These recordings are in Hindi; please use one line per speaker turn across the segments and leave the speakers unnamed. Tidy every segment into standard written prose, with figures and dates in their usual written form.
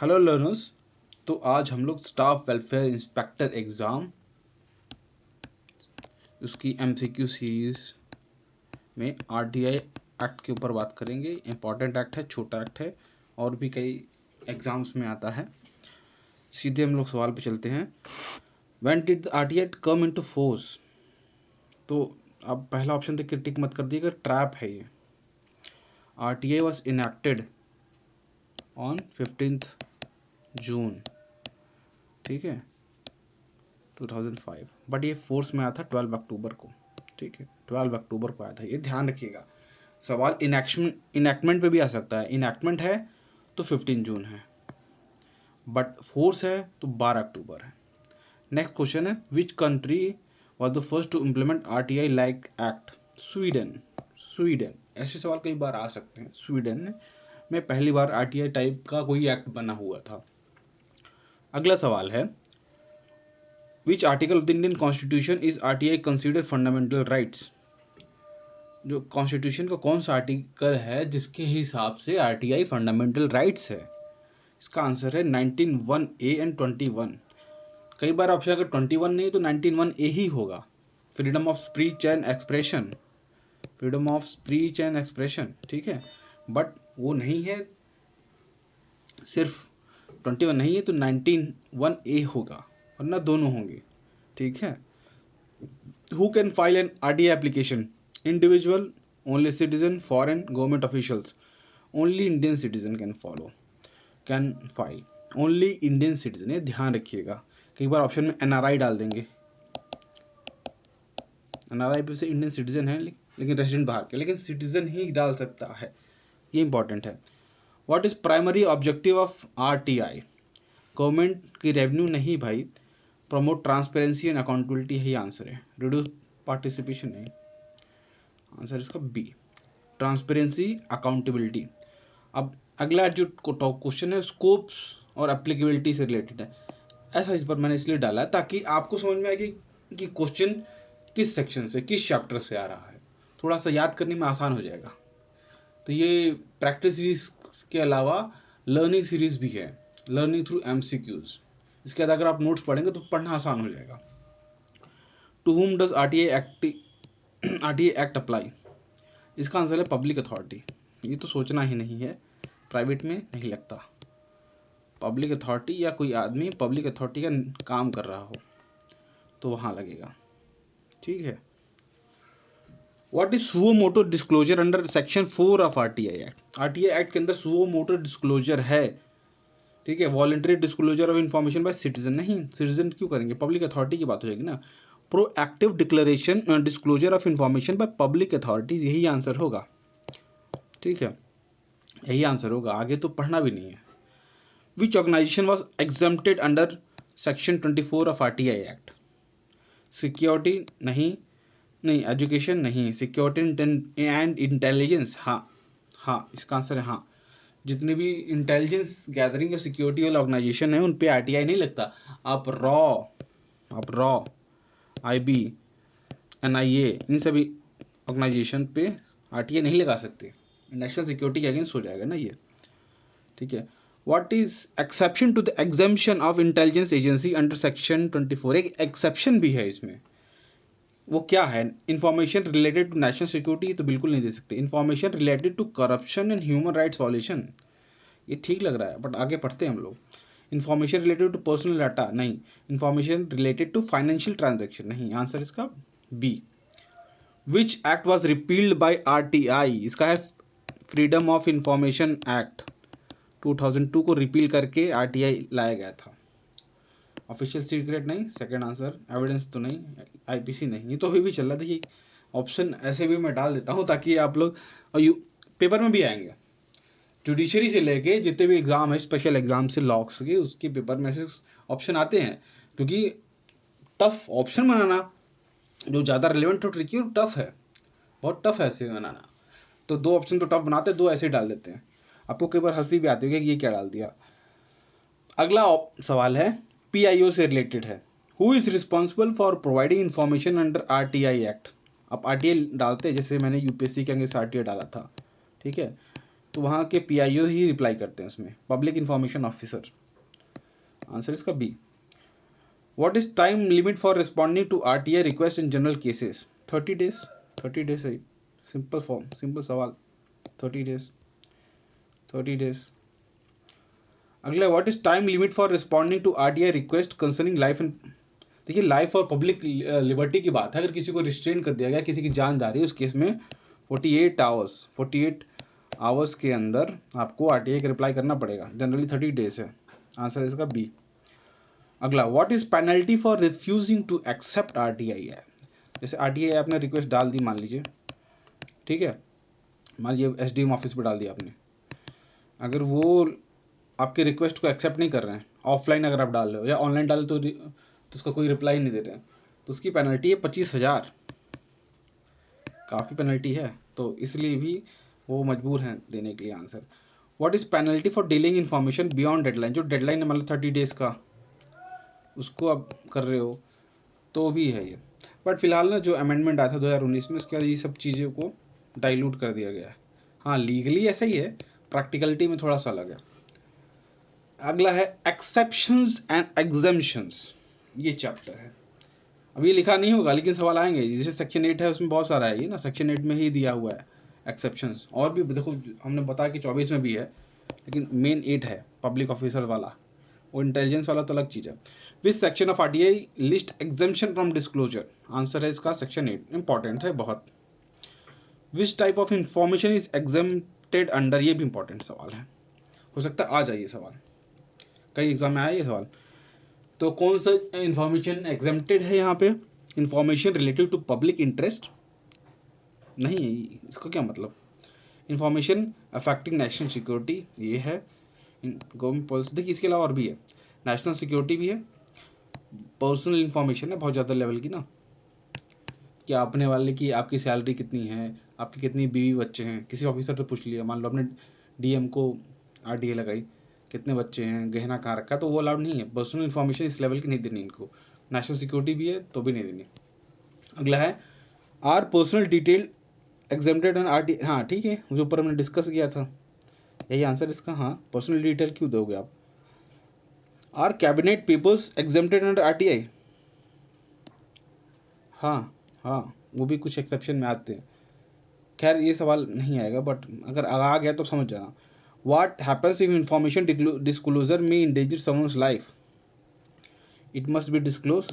Hello learners. तो आज हम लोग स्टाफ वेलफेयर इंस्पेक्टर एग्ज़ाम उसकी एमसीक्यू सीरीज़ में आरटीआई एक्ट के ऊपर बात करेंगे। इम्पॉर्टेंट एक्ट है, छोटा एक्ट है और भी कई एग्ज़ाम्स में आता है। सीधे हम लोग सवाल पे चलते हैं। When did the RTI act come into force? तो अब पहला ऑप्शन तो क्रिटिक मत कर दिएगा, ट्रैप है ये। आरटीआई वॉज इनैक्टेड ऑन 15 जून, ठीक है, 2005, बट ये फोर्स में आया था 12 अक्टूबर को। ठीक है, 12 अक्टूबर को आया था, ये ध्यान रखिएगा। सवाल इनैक्टमेंट पे भी आ सकता है। इनैक्टमेंट है तो 15 जून है, बट फोर्स है तो 12 अक्टूबर है। नेक्स्ट क्वेश्चन है, which country was the first to implement RTI like act? Sweden. Sweden, ऐसे सवाल कई बार आ सकते हैं। स्वीडन में पहली बार आरटीआई टाइप का कोई एक्ट बना हुआ था। अगला सवाल है, Which article of the Indian Constitution is RTI considered fundamental rights? जो कॉन्स्टिट्यूशन का कौन सा आर्टिकल है जिसके हिसाब से आरटीआई फंडामेंटल राइट्स है? इसका आंसर है 19(1)A एंड 21। कई बार ऑप्शन अगर 21 नहीं तो 19(1)A ही होगा। Freedom of speech and expression, freedom of speech and expression, ठीक है, बट वो नहीं है, सिर्फ 21 नहीं है तो 19(1)A होगा, वरना दोनों होंगे। ठीक है। Who can file an RTI application? Individual, only citizen, foreign, government officials? Only Indian citizen can file. Only Indian citizen, ये ध्यान रखिएगा। कई बार ऑप्शन में एनआरआई डाल देंगे, एनआरआई पे से इंडियन सिटीजन है लेकिन रेसिडेंट बाहर के, लेकिन सिटीजन ही डाल सकता है, ये इंपॉर्टेंट है। What is primary objective of RTI? Government की रेवेन्यू नहीं भाई, promote transparency and accountability he answer है। रिड्यूस पार्टिसिपेशन नहीं, आंसर इसका बी, ट्रांसपेरेंसी अकाउंटेबिलिटी। अब अगला जो क्वेश्चन है स्कोप और एप्लीकेबिलिटी से रिलेटेड है। ऐसा इस पर मैंने इसलिए डाला है ताकि आपको समझ में आए कि क्वेश्चन किस सेक्शन से, किस चैप्टर से आ रहा है, थोड़ा सा याद करने में आसान हो जाएगा। तो ये प्रैक्टिस सीरीज के अलावा लर्निंग सीरीज भी है, लर्निंग थ्रू एमसीक्यूज। इसके बाद अगर आप नोट्स पढ़ेंगे तो पढ़ना आसान हो जाएगा। To whom does RTI act apply? इसका आंसर है पब्लिक अथॉरिटी। ये तो सोचना ही नहीं है, प्राइवेट में नहीं लगता। पब्लिक अथॉरिटी या कोई आदमी पब्लिक अथॉरिटी का काम कर रहा हो तो वहाँ लगेगा। ठीक है। What is suo motu disclosure under section 4 of RTI act? RTI act के अंदर सुओ मोटो डिस्क्लोजर है, ठीक है। Voluntary disclosure of information bye citizen, नहीं, सिटीजन क्यों करेंगे, पब्लिक अथॉरिटी की बात हो जाएगी ना। Proactive declaration disclosure of information by public authorities, यही आंसर होगा। ठीक है, यही आंसर होगा, आगे तो पढ़ना भी नहीं है। Which organisation was exempted under section 24 of RTI act? Security नहीं, एजुकेशन नहीं, सिक्योरिटी एंड इंटेलिजेंस, हाँ, इसका आंसर है हाँ। जितने भी इंटेलिजेंस गैदरिंग या सिक्योरिटी वाले ऑर्गेनाइजेशन है उन पे आरटीआई नहीं लगता। आप रॉ, आईबी, एनआईए, इन सभी ऑर्गेनाइजेशन पे आरटीआई नहीं लगा सकते, नेशनल सिक्योरिटी के अगेंस्ट हो जाएगा ना ये। ठीक है। What is exception to the exemption of intelligence agency under section 24? एक एक्सेप्शन भी है इसमें, वो क्या है? Information related to national security तो बिल्कुल नहीं दे सकते। Information related to corruption and human rights violation, ये ठीक लग रहा है बट आगे पढ़ते हैं हम लोग। Information related to personal data नहीं, information related to financial transaction नहीं, आंसर इसका B. Which act was repealed by RTI? इसका है फ्रीडम ऑफ इंफॉर्मेशन एक्ट, 2002 को रिपील करके आरटीआई लाया गया था। ऑफिशियल सीक्रेट नहीं, सेकंड आंसर। एविडेंस तो नहीं, आईपीसी नहीं, तो अभी भी चल रहा। देखिए ऑप्शन ऐसे भी मैं डाल देता हूँ ताकि आप लोग, और पेपर में भी आएंगे, जुडिशरी से लेके जितने भी एग्जाम है, स्पेशल एग्जाम से लॉक्स के, उसके पेपर में से ऑप्शन आते हैं। क्योंकि टफ ऑप्शन बनाना जो ज़्यादा रिलेवेंट और ट्रिकी और टफ है, बहुत टफ है ऐसे बनाना। तो दो ऑप्शन तो टफ बनाते हैं, दो ऐसे डाल देते हैं। आपको कई बार हंसी भी आती होगी कि ये क्या डाल दिया। अगला सवाल है पीआईओ से रिलेटेड है। Who is responsible for providing information under RTI act? आप आरटीआई डालते हैं, जैसे मैंने यूपीएससी के अगेंस्ट आरटीआई डाला था, ठीक है। तो वहाँ के PIO ही रिप्लाई करते हैं उसमें, पब्लिक इंफॉर्मेशन ऑफिसर। आंसर इसका B. What is time limit for responding to RTI request in general cases? 30 days. 30 days है, सिंपल फॉर्म, सिंपल सवाल, 30 डेज, 30 डेज। अगला, what is time limit for responding to RTI request concerning life and, देखिए लाइफ और पब्लिक लिबर्टी की बात है, अगर किसी को रिस्ट्रेन कर दिया गया, किसी की जान जा रही है, उस केस में 48 आवर्स के अंदर आपको RTI का रिप्लाई करना पड़ेगा, जनरली 30 डेज है। आंसर इसका बी। अगला, what is penalty for refusing to accept RTI है? जैसे RTI आपने रिक्वेस्ट डाल दी, मान लीजिए, ठीक है, मान लीजिए SDM ऑफिस पे डाल दिया आपने, अगर वो आपके रिक्वेस्ट को एक्सेप्ट नहीं कर रहे हैं, ऑफलाइन अगर आप डाल रहे हो या ऑनलाइन डाल तो उसका कोई रिप्लाई नहीं दे रहे हैं, तो उसकी पेनल्टी है 25,000। काफ़ी पेनल्टी है, तो इसलिए भी वो मजबूर हैं देने के लिए answer. What is penalty for dealing information beyond deadline? जो डेडलाइन है मतलब 30 डेज का, उसको आप कर रहे हो तो भी है ये। बट फिलहाल ना जो अमेंडमेंट आया था 2019 में, उसके बाद ये सब चीज़ों को डाइल्यूट कर दिया गया है। हाँ, लीगली ऐसा ही है, प्रैक्टिकलिटी में थोड़ा सा अलग है। अगला है एक्सेप्शंस एंड एग्जेम्पशंस, ये चैप्टर है। अब ये लिखा नहीं होगा लेकिन सवाल आएंगे, जैसे सेक्शन 8 है उसमें बहुत सारा है ये ना, सेक्शन 8 में ही दिया हुआ है एक्सेप्शंस, और भी देखो हमने बताया कि 24 में भी है, लेकिन मेन 8 है पब्लिक ऑफिसर वाला, वो इंटेलिजेंस वाला तो अलग चीज़ है। Which section of RTI list exemption from disclosure? Answer है इसका सेक्शन 8, इंपॉर्टेंट है बहुत। Which type of information is exempted under? ये भी इंपॉर्टेंट सवाल है, हो सकता है आ जाइए सवाल, कई एग्जाम में आया ये सवाल। तो कौन सा इंफॉर्मेशन एग्जेम्प्टेड है यहाँ पे? Information related to public interest नहीं, इसका क्या मतलब? इंफॉर्मेशन अफेक्टिंग नेशनल सिक्योरिटी, ये है गवर्नमेंट पॉलिसी। देखिए इसके अलावा और भी है, नेशनल सिक्योरिटी भी है, पर्सनल इंफॉर्मेशन है बहुत ज़्यादा लेवल की ना, कि आपने वाले की आपकी सैलरी कितनी है, आपकी कितनी बीवी बच्चे हैं, किसी ऑफिसर से पूछ लिया, मान लो आपने DM को RTI लगाई, कितने बच्चे हैं, गहना कहाँ रखा, तो वो अलाउड नहीं है। पर्सनल इन्फॉर्मेशन इस लेवल की नहीं देनी इनको, नेशनल सिक्योरिटी भी है तो भी नहीं देनी। अगला है, are personal detail exempted on RTI? हाँ ठीक है, जो ऊपर हमने डिस्कस किया था, यही आंसर इसका। हाँ, पर्सनल डिटेल क्यों दोगे आप? Are cabinet papers exempted under RTI? हाँ हाँ, वो भी कुछ एक्सेप्शन में आते हैं। खैर ये सवाल नहीं आएगा, बट अगर आ गया तो समझ जाना। What happens if information disclosure में endanger someone's life? It must be disclose,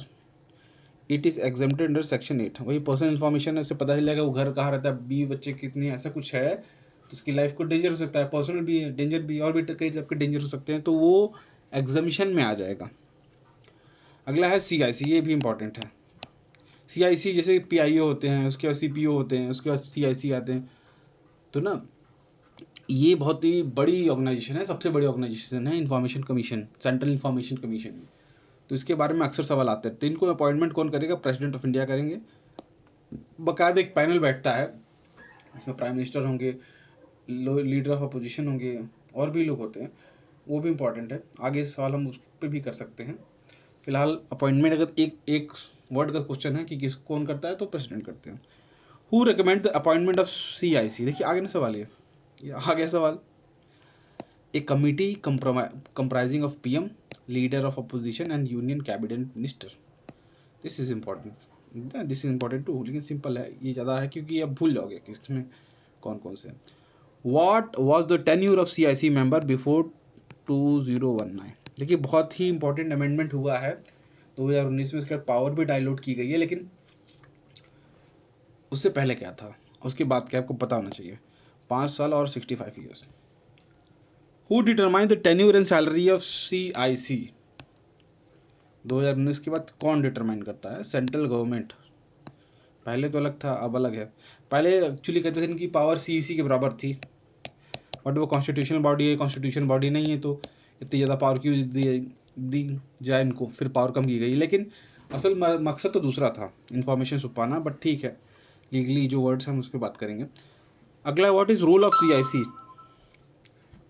it is exempted under section 8। वही पर्सनल इन्फॉर्मेशन है, उससे पता चलेगा वो घर कहाँ रहता है, बीवी बच्चे कितने, ऐसा कुछ है तो उसकी लाइफ को डेंजर हो सकता है, पर्सनल भी डेंजर भी, और भी कई टाइप के डेंजर हो सकते हैं, तो वो एग्जामिशन में आ जाएगा। अगला है CIC, ये भी इंपॉर्टेंट है। CIC जैसे PIO होते हैं, उसके बाद CPO होते हैं, उसके बाद CIC आते हैं, तो ना ये बहुत ही बड़ी ऑर्गेनाइजेशन है, सबसे बड़ी ऑर्गेनाइजेशन है information commission, central information commission. तो इसके बारे में अक्सर सवाल आते हैं। तो इनको अपॉइंटमेंट कौन करेगा? प्रेसिडेंट ऑफ इंडिया करेंगे। बाकायदा एक पैनल बैठता है, इसमें प्राइम मिनिस्टर होंगे, लीडर ऑफ अपोजिशन होंगे, और भी लोग होते हैं, वो भी इंपॉर्टेंट है, आगे सवाल हम उस पर भी कर सकते हैं। फिलहाल अपॉइंटमेंट अगर एक वर्ड का क्वेश्चन है कि किस कौन करता है, तो प्रेसिडेंट करते हैं। Who recommend the appointment of CIC? देखिए आगे ना सवाल, ये आ गया सवाल। A committee comprising of PM, leader of opposition and union cabinet minister. This is important. This is important too, लेकिन सिंपल है, ये ज़्यादा है क्योंकि अब भूल जाओगे कि इसमें कौन कौन से। What was the tenure of CIC member before 2019? देखिए बहुत ही इंपॉर्टेंट अमेंडमेंट हुआ है 2019 में, इसके बाद पावर भी डाइल्यूट की गई है, लेकिन उससे पहले क्या था, उसके बाद क्या, आपको पता होना चाहिए। 5 साल और 65 years. Who determine the tenure and salary of CIC? 2019 के बाद कौन डिटरमाइन करता है? Central government. पहले तो अलग था, अब अलग है। पहले एक्चुअली कहते थे इनकी पावर CEC के बराबर थी, बट वो कॉन्स्टिट्यूशनल बॉडी है, कॉन्स्टिट्यूशन बॉडी नहीं है, तो इतनी ज़्यादा पावर क्यों दी जाए इनको, फिर पावर कम की गई। लेकिन असल मकसद तो दूसरा था, इंफॉर्मेशन छुपाना, बट ठीक है, लीगली जो वर्ड्स हैं हम उस पर बात करेंगे। अगला, what is role of CIC?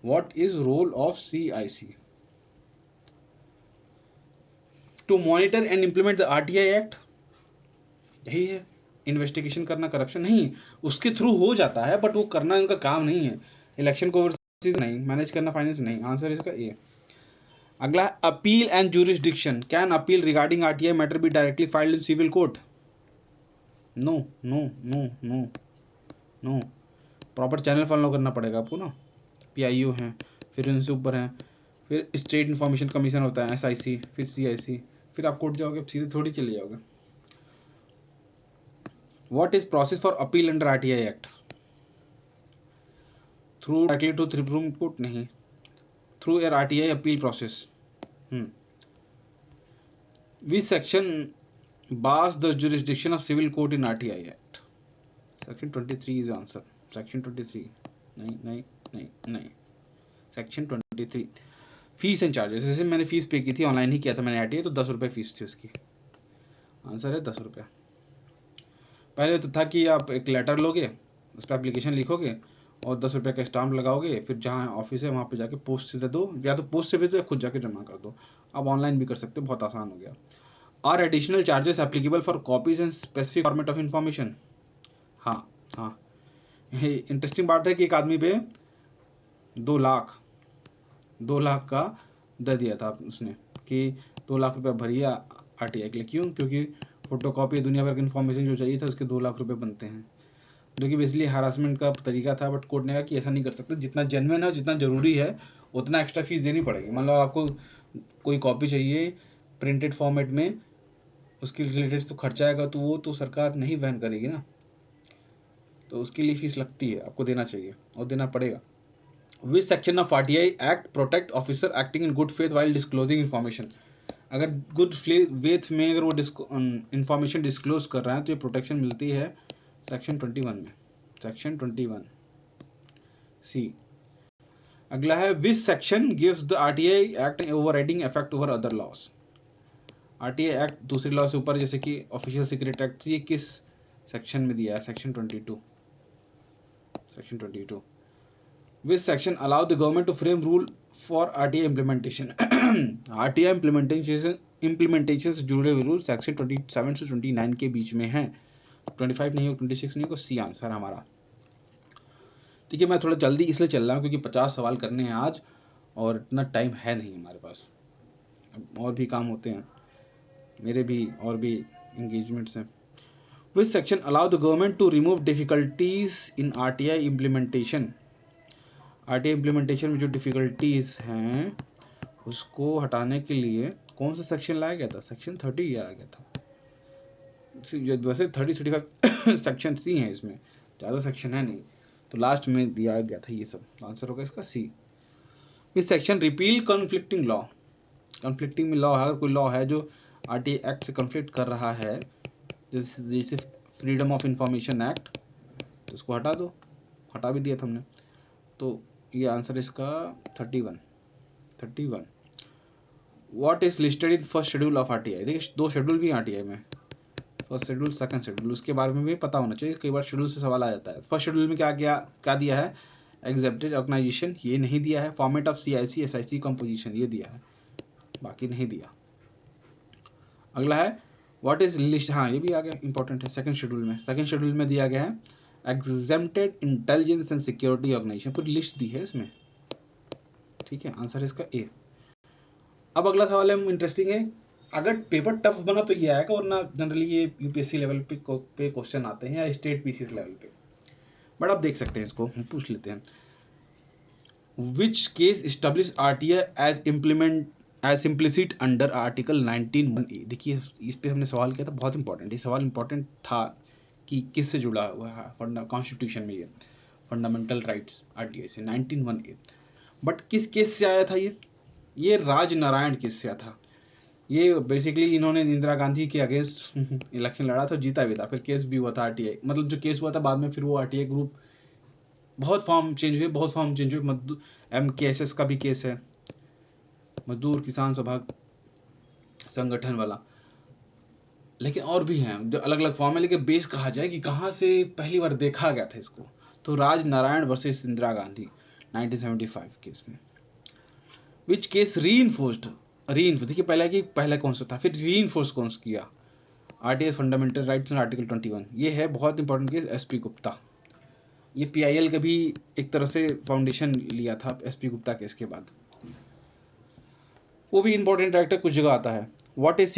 What is role of CIC? To monitor and implement the RTI Act? यही है, इन्वेस्टिगेशन करना, करप्शन नहीं, उसके थ्रू हो जाता है बट वो करना उनका काम नहीं है। इलेक्शन को ओवरसीज नहीं, मैनेज करना फाइनेंस नहीं, आंसर इसका ए। अगला है appeal and jurisdiction, can appeal regarding RTI matter be directly filed in civil court? No no no no no, proper channel follow करना पड़ेगा आपको ना। पीआईयू है, फिर उनसे ऊपर है, फिर स्टेट इन्फॉर्मेशन कमीशन होता है एसआईसी, फिर सीआईसी, फिर आप कोर्ट जाओगे, सीधे थोड़ी चले जाओगे। What is process for appeal under RTI act? Through directly to supreme court नहीं, थ्रू एयर RTI appeal process. Which section bars the jurisdiction of civil court in RTI Act? Section 23 is answer. Section 23 नहीं नहीं नहीं नहीं, सेक्शन 23। फीस एंड चार्जेस, जैसे मैंने फीस पे की थी, ऑनलाइन ही किया था मैंने आरटीआई, तो 10 रुपये फीस थी उसकी, आंसर है 10 रुपये। पहले तो था कि आप एक लेटर लोगे, उस पर एप्लीकेशन लिखोगे और 10 रुपये का स्टाम्प लगाओगे, फिर जहाँ ऑफिस है वहाँ पे जाके पोस्ट से दे दो, या तो पोस्ट से भेजो या खुद जाके जमा कर दो। अब ऑनलाइन भी कर सकते हो, बहुत आसान हो गया। Are additional charges applicable for copies and specific format of information? हाँ हाँ, ये इंटरेस्टिंग बात है कि एक आदमी पे 2 लाख का दे दिया था उसने कि 2 लाख रुपये भरिए आरटीआई के लिए। क्यों? क्योंकि फोटो कॉपी दुनिया भर की इन्फॉर्मेशन जो चाहिए था उसके 2 लाख रुपये बनते हैं, जो कि बेसिकली हरासमेंट का तरीका था। बट कोर्ट ने कहा कि ऐसा नहीं कर सकते, जितना जेन्युइन है, जितना जरूरी है, उतना एक्स्ट्रा फीस देनी पड़ेगी। मतलब आपको कोई कॉपी चाहिए प्रिंटेड फॉर्मेट में, उसके रिलेटेड तो खर्चा आएगा, तो वो तो सरकार नहीं वहन करेगी ना, तो उसके लिए फीस लगती है, आपको देना चाहिए और देना पड़ेगा। विच section of RTI act protect officer acting in good faith while disclosing information? अगर गुड फेथ में अगर वो इन्फॉर्मेशन डिस्क्लोज कर रहे हैं तो ये प्रोटेक्शन मिलती है सेक्शन 21 में, सेक्शन 21 सी। अगला है which section gives the RTI act overriding effect over other laws? RTI act दूसरे लॉ से ऊपर, जैसे कि ऑफिशियल सीक्रेट एक्ट, ये किस सेक्शन में दिया है? Section 22, section 22। Which section allow the government to frame rule for RTI implementation? RTI implementation से जुड़े हुए रूल सेक्शन 27 से 29 के बीच में है। 25 नहीं हो, 26 नहीं हो, सी आंसर हमारा। ठीक है, मैं थोड़ा जल्दी इसलिए चल रहा हूँ क्योंकि 50 सवाल करने हैं आज और इतना टाइम है नहीं हमारे पास, और भी काम होते हैं मेरे भी, और भी इंगेजमेंट्स हैं। Which section allow the government to remove difficulties in RTI implementation? RTI implementation में जो डिफिकल्टीज हैं उसको हटाने के लिए कौन सा सेक्शन लाया गया था? सेक्शन 30 लाया गया था। वैसे 30-35 सेक्शन सी है, इसमें ज़्यादा सेक्शन है नहीं, तो लास्ट में दिया गया था ये सब, आंसर होगा इसका C. Which section repeal conflicting law? Conflicting में लॉ है, अगर कोई लॉ है जो आरटीआई एक्ट से कॉन्फ्लिक्ट कर रहा है, जैसे फ्रीडम ऑफ इंफॉर्मेशन एक्ट, तो उसको हटा दो, हटा भी दिया था हमने, तो ये आंसर इसका 31। What is listed in first schedule of RTI? देखिए 2 शेड्यूल भी आरटीआई में, फर्स्ट शेड्यूल, सेकंड शेड्यूल, उसके बारे में भी पता होना चाहिए, कई बार शेड्यूल से सवाल आ जाता है। फर्स्ट शेड्यूल में क्या दिया है? एग्जेप्टेड ऑर्गेनाइजेशन, ये नहीं दिया है। Format of CIC SIC composition, ये दिया है, बाकी नहीं दिया। अगला है व्हाट इज लिस्ट, हाँ ये भी आ गया, इंपॉर्टेंट है। सेकंड शेड्यूल में दिया गया है exempted intelligence and security organisation, पूरी लिस्ट दी है इसमें। ठीक है, आंसर इसका ए। अब अगला सवाल है इंटरेस्टिंग है, अगर पेपर टफ बना तो ये आएगा, वरना जनरली ये यूपीएससी लेवल पे क्वेश्चन आते हैं या स्टेट पीसीएस लेवल पे, बट आप देख सकते हैं, इसको हम पूछ लेते हैं। Which case establish RTI as implicit under article 19(1)(a)? देखिए इस पे हमने सवाल किया था, बहुत इंपॉर्टेंट, ये सवाल इंपॉर्टेंट था कि किससे जुड़ा हुआ है कॉन्स्टिट्यूशन में, ये फंडामेंटल राइट्स आरटीआई से 19(1)(a). बट किस केस से आया था ये राजनारायण केस से आया था। ये बेसिकली इन्होंने इंदिरा गांधी के अगेंस्ट इलेक्शन लड़ा था, जीता भी था, फिर केस भी हुआ था आरटीआई, मतलब जो केस हुआ था बाद में, फिर वो आरटीआई ग्रुप बहुत फॉर्म चेंज हुए, MKSS का भी केस है, मजदूर किसान सभा संगठन वाला, लेकिन और भी हैं जो अलग अलग फॉर्म है, लेकिन बेस कहा जाए कि कहाँ से पहली बार देखा गया था इसको, तो राजनारायण वर्सेस इंदिरा गांधी 1975 केस में। विच केस रीइंफोर्स्ड, देखिए पहला कौन सा था, फिर रीइंफोर्स कौन सा किया आरटीआई फंडामेंटल राइट्स आर्टिकल 21, ये है बहुत इंपॉर्टेंट केस, एसपी गुप्ता। ये PIL का भी एक तरह से फाउंडेशन लिया था SP गुप्ता केस के बाद। वो भी इंपॉर्टेंट एक्ट है, कुछ जगह आता है। What is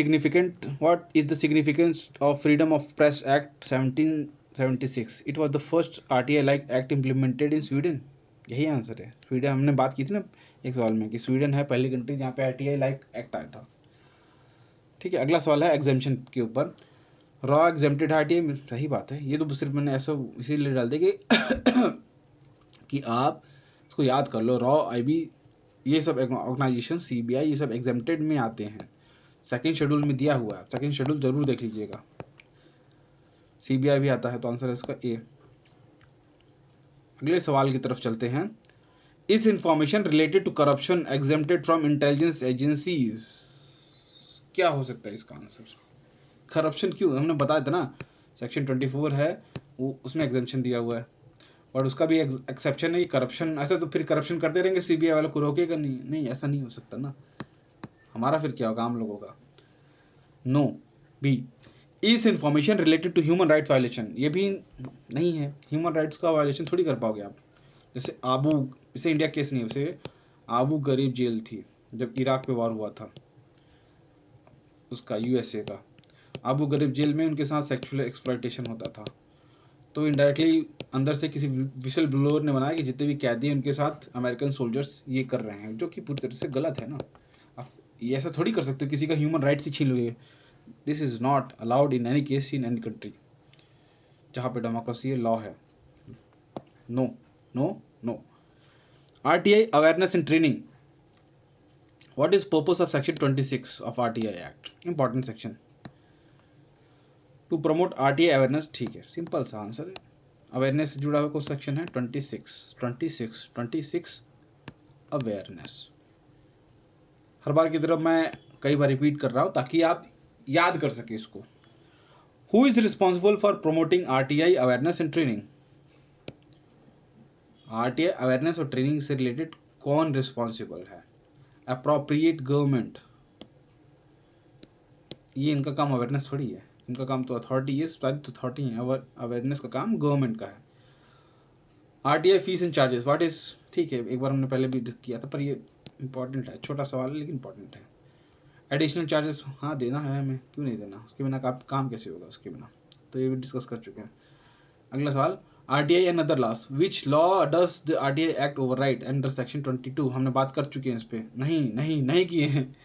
the significance of freedom of press act 1776? It was the first RTI like act implemented in Sweden. यही आंसर है। स्वीडन, हमने बात की थी ना एक सवाल में कि स्वीडन है पहली कंट्री जहाँ पे RTI लाइक एक्ट आया था। ठीक है, अगला सवाल है एग्जामिशन के ऊपर। रॉ एग्जेम्प्टेड RTI, सही बात है। ये तो सिर्फ मैंने ऐसा इसीलिए डाल दिया कि आप इसको याद कर लो। रॉ, IB, ये सब ऑर्गेनाइजेशन, CBI, ये सब एग्जेम्प्टेड में आते हैं। सेकंड शेड्यूल में दिया हुआ है, सेकंड शेड्यूल जरूर देख लीजिएगा। CBI भी आता है, तो आंसर है इसका A। अगले सवाल की तरफ चलते हैं। इस information related to corruption exempted from intelligence agencies? क्या हो सकता है इसका आंसर? करप्शन क्यों? हमने बताया था ना, सेक्शन 24 है वो, उसमें एग्जेम्पशन दिया हुआ है। और उसका भी एक्सेप्शन है कि करप्शन, ऐसा तो फिर करप्शन करते रहेंगे, CBI वालों को रोकेगा नहीं। नहीं, ऐसा नहीं हो सकता ना। हमारा फिर क्या होगा, आम लोगों का? No, B। इस information related to human right violation, ये भी नहीं है। ह्यूमन राइट्स का वायलेशन थोड़ी कर पाओगे आप। जैसे इसे इंडिया केस नहीं, उसे आबू गरीब जेल थी जब इराक पे वॉर हुआ था, उसका USA का। आबू गरीब जेल में उनके साथ सेक्सुअल एक्सप्लॉयटेशन होता था, तो इनडायरेक्टली अंदर से किसी विसल ब्लोअर ने बनाया कि जितने भी कैदी हैं उनके साथ अमेरिकन सोल्जर्स ये कर रहे हैं, जो कि पूरी तरह से गलत है ना। आप ये ऐसा थोड़ी कर सकते हो, किसी का ह्यूमन राइट्स ही छीन लोगे। This is not allowed in any case in any country जहाँ पे डेमोक्रेसी है, लॉ है। No no no. RTI awareness and training. What is purpose of section 26 of RTI act? Important section. To promote RTI awareness, ठीक है, सिंपल सा आंसर है। अवेयरनेस से जुड़ा हुआ कौन सेक्शन है? 26 अवेयरनेस। हर बार की तरह मैं कई बार रिपीट कर रहा हूं ताकि आप याद कर सके इसको। Who is responsible for promoting RTI awareness and training? RTI awareness और ट्रेनिंग से रिलेटेड कौन रिस्पॉन्सिबल है? Appropriate government. ये इनका काम अवेयरनेस थोड़ी है, इनका काम तो अथॉरिटी है, सारी तो अथॉरिटी है। अवेयरनेस का काम गवर्नमेंट का है। RTI fees and charges, what is, ठीक है, एक बार हमने पहले भी किया था, पर ये इंपॉर्टेंट है, छोटा सवाल है लेकिन इंपॉर्टेंट है। एडिशनल चार्जेस, हाँ देना है हमें, क्यों नहीं देना, उसके बिना काम कैसे होगा उसके बिना, तो ये भी डिस्कस कर चुके हैं। अगला सवाल, RTI and other laws, which law does the RTI act override under section 22? हमने बात कर चुके हैं इस पे, नहीं किए हैं।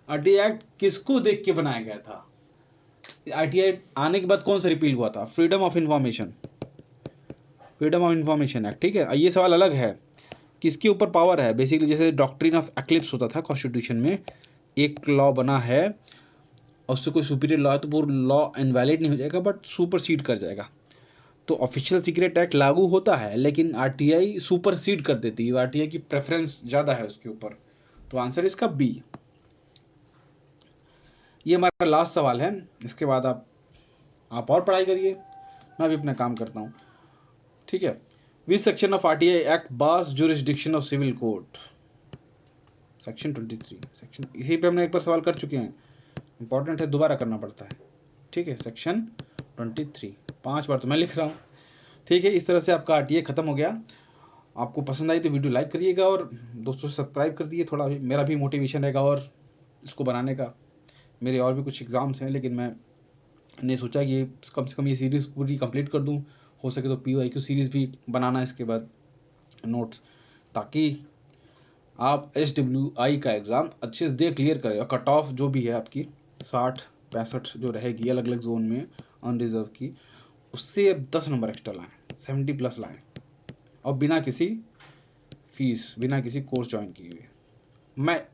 RTI एक्ट किसको देख के बनाया गया था? RTI आने के बाद कौन सा रिपील हुआ था? Freedom of information act. ठीक है, ये सवाल अलग है, किसके ऊपर पावर है बेसिकली। जैसे डॉक्ट्रिन ऑफ एक्लिप्स होता था कॉन्स्टिट्यूशन में, एक लॉ बना है और उससे कोई सुपीरियर लॉ है तो वो लॉ इनवैलिड नहीं हो जाएगा बट सुपरसीड कर जाएगा। तो ऑफिशियल सीक्रेट एक्ट लागू होता है लेकिन RTI सुपरसीड कर देती है, RTI की प्रेफरेंस ज्यादा है उसके ऊपर। तो आंसर इसका B। ये हमारा लास्ट सवाल है, इसके बाद आप और पढ़ाई करिए, मैं भी अपना काम करता हूँ। ठीक है, which section of RTI act bars jurisdiction of civil court? Section 23। Section इसी पे हमने एक बार सवाल कर चुके हैं, इंपॉर्टेंट है, दोबारा करना पड़ता है। ठीक है, सेक्शन 23, 5 बार तो मैं लिख रहा हूँ। ठीक है, इस तरह से आपका RTI खत्म हो गया। आपको पसंद आई तो वीडियो लाइक करिएगा और दोस्तों सब्सक्राइब कर दिए, थोड़ा मेरा भी मोटिवेशन रहेगा और इसको बनाने का। मेरे और भी कुछ एग्जाम्स हैं लेकिन मैंने सोचा कि कम से कम ये सीरीज़ पूरी कंप्लीट कर दूं, हो सके तो PYQ सीरीज़ भी बनाना इसके बाद नोट्स, ताकि आप SWI का एग्ज़ाम अच्छे से दे क्लियर करें और कट ऑफ जो भी है आपकी 60-65 जो रहेगी अलग अलग जोन में अनरिजर्व की, उससे 10 नंबर एक्स्ट्रा लाएँ, 70+ लाएँ और बिना किसी फीस, बिना किसी कोर्स ज्वाइन किए हुए। मैं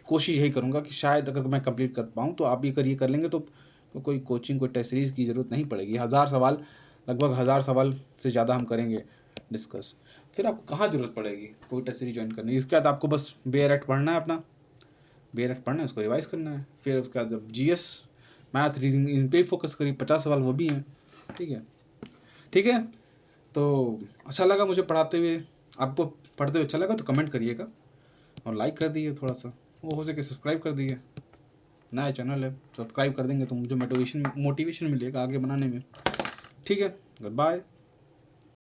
कोशिश यही करूँगा कि शायद अगर मैं कंप्लीट कर पाऊँ तो आप ये कर लेंगे तो कोई कोचिंग, कोई टेस्ट सीरीज की ज़रूरत नहीं पड़ेगी। 1000 सवाल, लगभग 1000 सवाल से ज़्यादा हम करेंगे डिस्कस, फिर आपको कहाँ ज़रूरत पड़ेगी कोई टेस्ट सीरीज ज्वाइन करने की। इसके बाद आपको बस बेयर एक्ट पढ़ना है, अपना बेयर एक्ट पढ़ना है, उसको रिवाइज करना है, फिर उसके बाद जब GS, मैथ, रीजनिंग, इन पर फोकस करिए, 50 सवाल वो भी हैं। ठीक है, तो अच्छा लगा मुझे पढ़ाते हुए, आपको पढ़ते हुए अच्छा लगा तो कमेंट करिएगा और लाइक कर दीजिए, थोड़ा सा वो हो सके सब्सक्राइब कर दीजिए, नया चैनल है, सब्सक्राइब कर देंगे तो मुझे मोटिवेशन मिलेगा आगे बनाने में। ठीक है, गुड बाय।